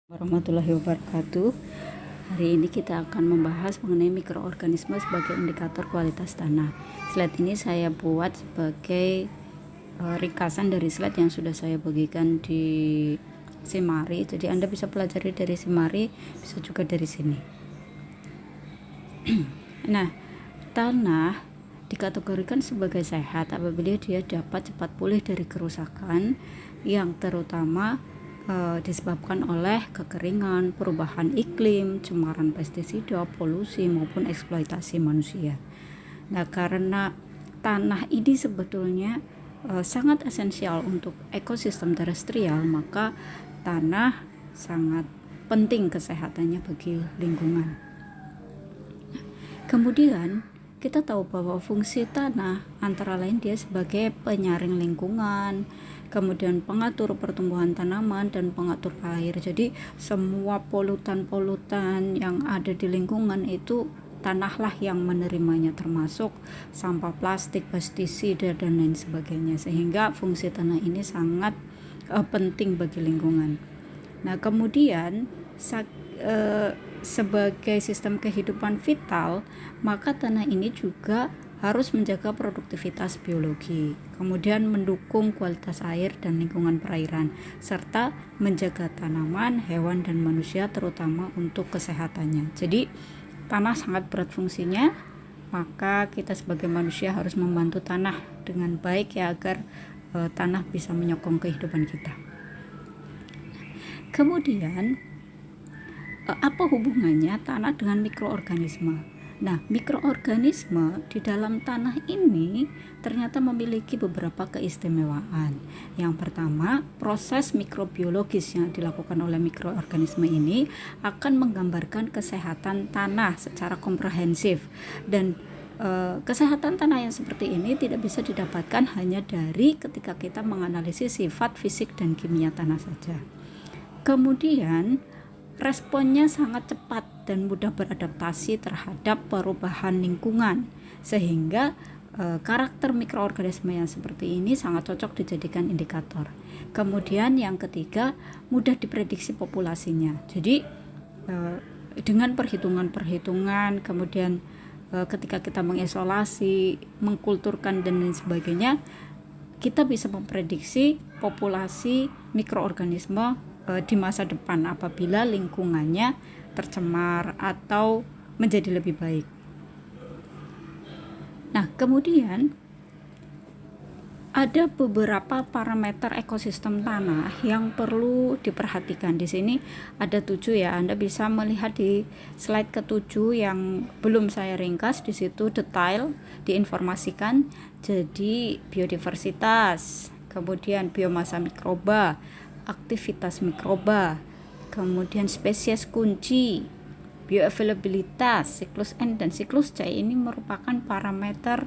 Warahmatullahi wabarakatuh. Hari ini kita akan membahas mengenai mikroorganisme sebagai indikator kualitas tanah. Slide ini saya buat sebagai ringkasan dari slide yang sudah saya bagikan di Simari. Jadi Anda bisa pelajari dari Simari, bisa juga dari sini. Nah, tanah dikategorikan sebagai sehat apabila dia dapat cepat pulih dari kerusakan yang terutama disebabkan oleh kekeringan, perubahan iklim, cemaran pestisida, polusi maupun eksploitasi manusia. Nah, karena tanah ini sebetulnya sangat esensial untuk ekosistem terestrial, maka tanah sangat penting kesehatannya bagi lingkungan. Kemudian kita tahu bahwa fungsi tanah antara lain dia sebagai penyaring lingkungan, kemudian pengatur pertumbuhan tanaman dan pengatur air. Jadi semua polutan-polutan yang ada di lingkungan itu tanahlah yang menerimanya, termasuk sampah plastik, pestisida dan lain sebagainya. Sehingga fungsi tanah ini sangat penting bagi lingkungan. Nah, kemudian sebagai sistem kehidupan vital, maka tanah ini juga harus menjaga produktivitas biologi, kemudian mendukung kualitas air dan lingkungan perairan, serta menjaga tanaman, hewan, dan manusia terutama untuk kesehatannya. Jadi tanah sangat berat fungsinya, maka kita sebagai manusia harus membantu tanah dengan baik ya, agar tanah bisa menyokong kehidupan kita. Kemudian apa hubungannya tanah dengan mikroorganisme? Nah, mikroorganisme di dalam tanah ini ternyata memiliki beberapa keistimewaan. Yang pertama, proses mikrobiologis yang dilakukan oleh mikroorganisme ini akan menggambarkan kesehatan tanah secara komprehensif, dan kesehatan tanah yang seperti ini tidak bisa didapatkan hanya dari ketika kita menganalisis sifat fisik dan kimia tanah saja. Kemudian responnya sangat cepat dan mudah beradaptasi terhadap perubahan lingkungan, sehingga karakter mikroorganisme yang seperti ini sangat cocok dijadikan indikator. Kemudian yang ketiga, mudah diprediksi populasinya. Jadi dengan perhitungan-perhitungan, kemudian ketika kita mengisolasi, mengkulturkan dan lain sebagainya, kita bisa memprediksi populasi mikroorganisme di masa depan apabila lingkungannya tercemar atau menjadi lebih baik. Nah, kemudian ada beberapa parameter ekosistem tanah yang perlu diperhatikan. Di sini ada 7 ya. Anda bisa melihat di slide ke-7 yang belum saya ringkas, di situ detail diinformasikan. Jadi biodiversitas, kemudian biomasa mikroba, aktivitas mikroba, kemudian spesies kunci, bioavailabilitas, siklus N dan siklus C ini merupakan parameter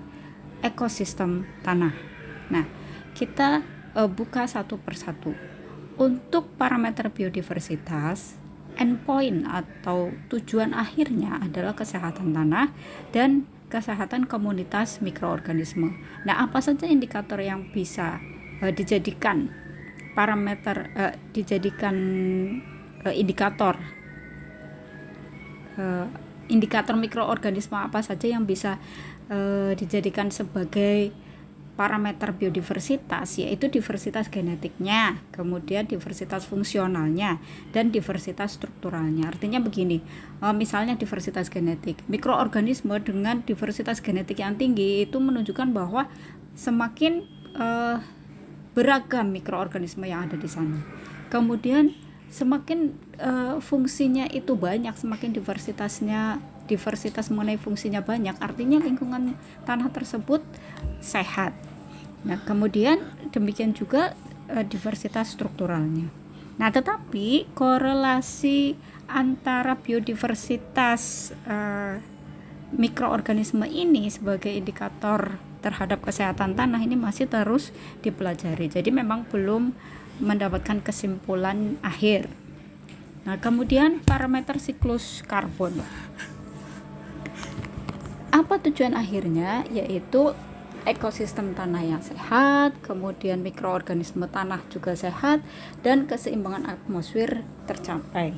ekosistem tanah. Nah, kita buka satu persatu. Untuk parameter biodiversitas, endpoint atau tujuan akhirnya adalah kesehatan tanah dan kesehatan komunitas mikroorganisme. Nah, apa saja indikator yang bisa dijadikan parameter indikator mikroorganisme apa saja yang bisa dijadikan sebagai parameter biodiversitas, yaitu diversitas genetiknya, kemudian diversitas fungsionalnya, dan diversitas strukturalnya. Artinya begini, misalnya diversitas genetik, mikroorganisme dengan diversitas genetik yang tinggi itu menunjukkan bahwa semakin beragam mikroorganisme yang ada di sana. Kemudian semakin fungsinya itu banyak, semakin diversitas mengenai fungsinya banyak, artinya lingkungan tanah tersebut sehat. Nah, kemudian demikian juga diversitas strukturalnya. Nah, tetapi korelasi antara biodiversitas mikroorganisme ini sebagai indikator terhadap kesehatan tanah ini masih terus dipelajari. Jadi memang belum mendapatkan kesimpulan akhir. Nah, kemudian parameter siklus karbon. Apa tujuan akhirnya? Yaitu ekosistem tanah yang sehat, kemudian mikroorganisme tanah juga sehat, dan keseimbangan atmosfer tercapai.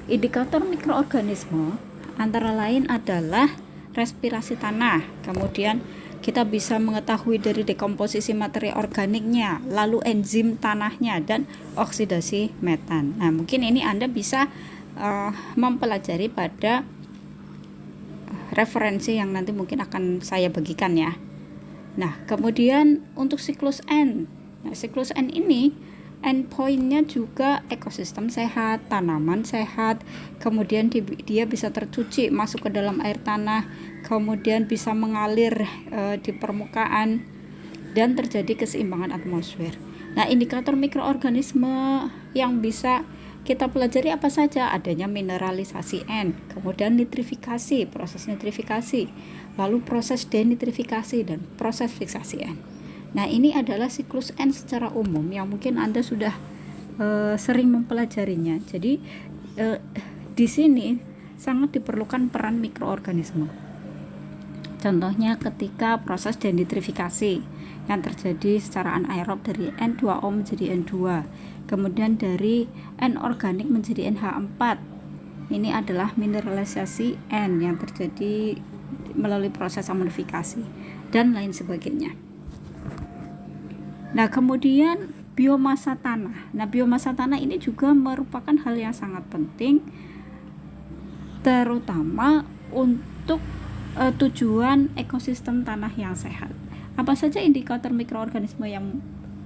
Indikator mikroorganisme antara lain adalah respirasi tanah, kemudian kita bisa mengetahui dari dekomposisi materi organiknya, lalu enzim tanahnya, dan oksidasi metan. Nah, mungkin ini Anda bisa mempelajari pada referensi yang nanti mungkin akan saya bagikan ya. Nah, kemudian untuk siklus N. Nah, siklus N ini endpointnya juga ekosistem sehat, tanaman sehat, kemudian dia bisa tercuci masuk ke dalam air tanah, kemudian bisa mengalir di permukaan, dan terjadi keseimbangan atmosfer. Nah, indikator mikroorganisme yang bisa kita pelajari apa saja? Adanya mineralisasi N, kemudian nitrifikasi, proses nitrifikasi, lalu proses denitrifikasi, dan proses fiksasi N. Nah, ini adalah siklus N secara umum yang mungkin Anda sudah sering mempelajarinya. Jadi di sini sangat diperlukan peran mikroorganisme. Contohnya ketika proses denitrifikasi yang terjadi secara anaerob dari N2O menjadi N2, kemudian dari N organik menjadi NH4. Ini adalah mineralisasi N yang terjadi melalui proses amonifikasi dan lain sebagainya. Nah, kemudian biomasa tanah. Nah, biomasa tanah ini juga merupakan hal yang sangat penting, terutama untuk tujuan ekosistem tanah yang sehat. Apa saja indikator mikroorganisme yang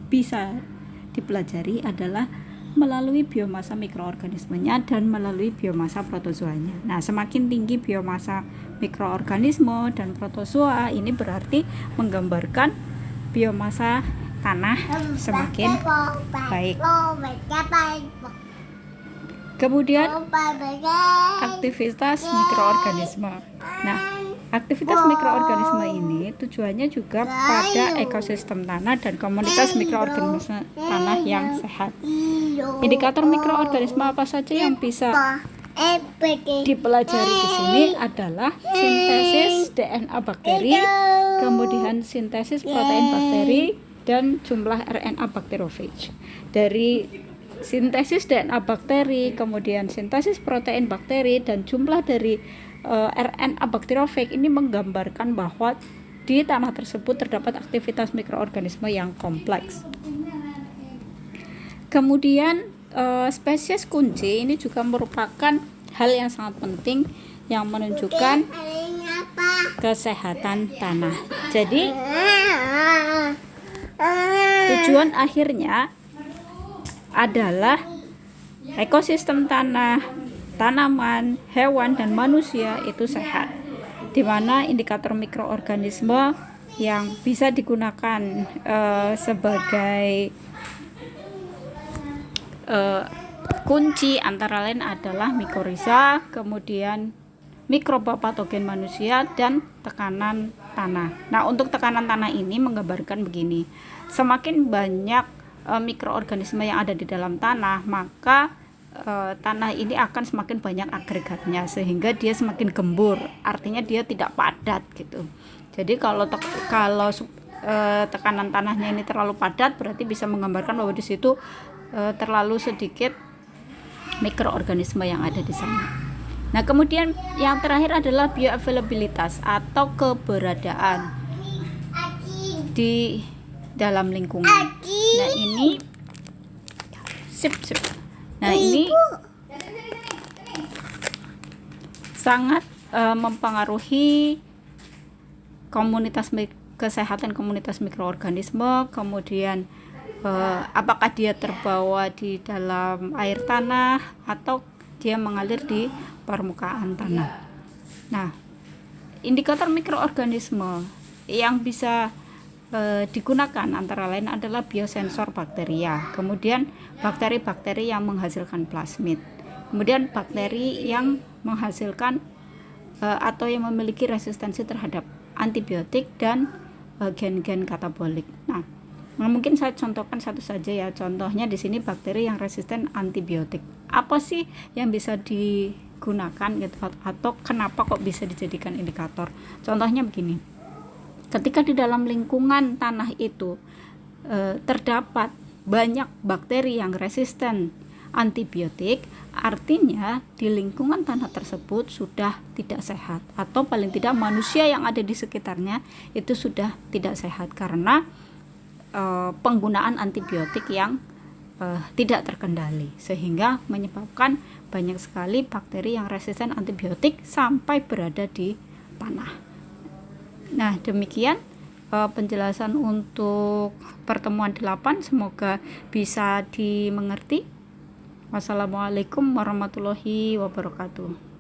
bisa dipelajari adalah melalui biomasa mikroorganismenya dan melalui biomasa protozoanya. Nah, semakin tinggi biomasa mikroorganisme dan protozoa, ini berarti menggambarkan biomasa tanah semakin baik. Kemudian aktivitas mikroorganisme. Nah, aktivitas mikroorganisme ini tujuannya juga pada ekosistem tanah dan komunitas mikroorganisme tanah yang sehat. Indikator mikroorganisme apa saja yang bisa dipelajari di sini adalah sintesis DNA bakteri, kemudian sintesis protein bakteri, dan jumlah RNA bacteriophage. Dari sintesis DNA bakteri, kemudian sintesis protein bakteri, dan jumlah dari RNA bacteriophage ini menggambarkan bahwa di tanah tersebut terdapat aktivitas mikroorganisme yang kompleks. Kemudian spesies kunci ini juga merupakan hal yang sangat penting yang menunjukkan kesehatan tanah. Jadi tujuan akhirnya adalah ekosistem tanah, tanaman, hewan, dan manusia itu sehat, di mana indikator mikroorganisme yang bisa digunakan sebagai kunci antara lain adalah mikoriza, kemudian mikroba patogen manusia, dan tekanan tanah. Nah, untuk tekanan tanah ini menggambarkan begini: semakin banyak mikroorganisme yang ada di dalam tanah, maka tanah ini akan semakin banyak agregatnya sehingga dia semakin gembur, artinya dia tidak padat gitu. Jadi kalau tekanan tanahnya ini terlalu padat, berarti bisa menggambarkan bahwa di situ terlalu sedikit mikroorganisme yang ada di sana. Nah, kemudian yang terakhir adalah bioavailabilitas atau keberadaan di dalam lingkungan. Nah, ini Nah, ini sangat mempengaruhi kesehatan komunitas mikroorganisme, kemudian apakah dia terbawa di dalam air tanah atau dia mengalir di permukaan tanah. Nah, indikator mikroorganisme yang bisa digunakan antara lain adalah biosensor bakteria, kemudian bakteri-bakteri yang menghasilkan plasmid, kemudian bakteri yang menghasilkan atau yang memiliki resistensi terhadap antibiotik dan gen-gen katabolik. Nah, mungkin saya contohkan satu saja ya. Contohnya di sini bakteri yang resisten antibiotik. Apa sih yang bisa digunakan gitu, atau kenapa kok bisa dijadikan indikator? Contohnya begini. Ketika di dalam lingkungan tanah itu terdapat banyak bakteri yang resisten antibiotik, artinya di lingkungan tanah tersebut sudah tidak sehat, atau paling tidak manusia yang ada di sekitarnya itu sudah tidak sehat karena penggunaan antibiotik yang tidak terkendali, sehingga menyebabkan banyak sekali bakteri yang resisten antibiotik sampai berada di tanah. Nah, demikian penjelasan untuk pertemuan 8, semoga bisa dimengerti. Wassalamualaikum warahmatullahi wabarakatuh.